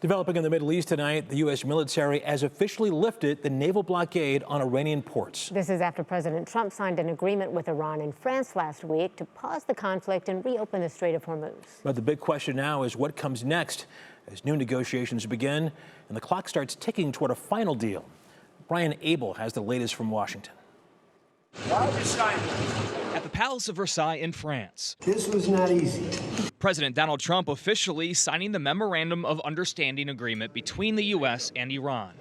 Developing in the Middle East tonight, the U.S. military has officially lifted the naval blockade on Iranian ports. This is after President Trump signed an agreement with Iran and France last week to pause the conflict and reopen the Strait of Hormuz. But the big question now is what comes next as new negotiations begin and the clock starts ticking toward a final deal. Brian Abel has the latest from Washington. At the Palace of Versailles in France. This was not easy. President Donald Trump officially signing the Memorandum of Understanding agreement between the U.S. and Iran.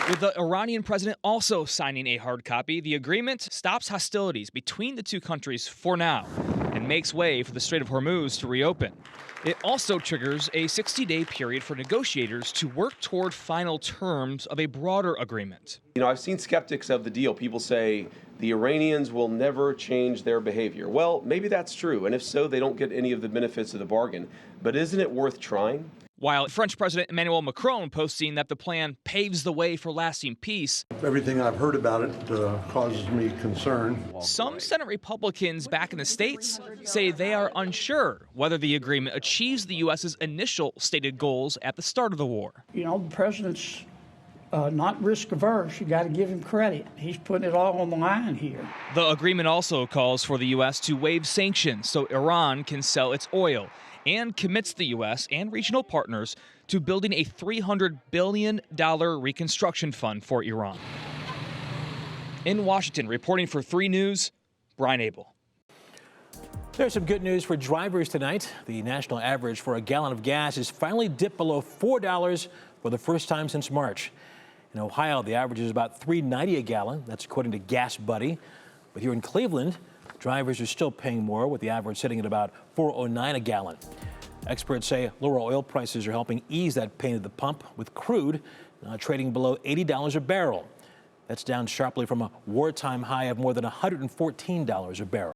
With the Iranian president also signing a hard copy, the agreement stops hostilities between the two countries for now and makes way for the Strait of Hormuz to reopen. It also triggers a 60-day period for negotiators to work toward final terms of a broader agreement. You know, I've seen skeptics of the deal. People say the Iranians will never change their behavior. Well, maybe that's true, and if so, they don't get any of the benefits of the bargain. But isn't it worth trying? While French President Emmanuel Macron posting that the plan paves the way for lasting peace. Everything I've heard about it causes me concern. Some Senate Republicans back in the States say they are unsure whether the agreement achieves the U.S.'s initial stated goals at the start of the war. You know, the president's not risk averse. You got to give him credit. He's putting it all on the line here. The agreement also calls for the U.S. to waive sanctions so Iran can sell its oil, and commits the U.S. and regional partners to building a $300 billion reconstruction fund for Iran. In Washington, reporting for 3 News, Brian Abel. There's some good news for drivers tonight. The national average for a gallon of gas has finally dipped below $4 for the first time since March. In Ohio, the average is about $3.90 a gallon. That's according to Gas Buddy. But here in Cleveland, drivers are still paying more, with the average sitting at about $4.09 a gallon. Experts say lower oil prices are helping ease that pain at the pump, with crude trading below $80 a barrel. That's down sharply from a wartime high of more than $114 a barrel.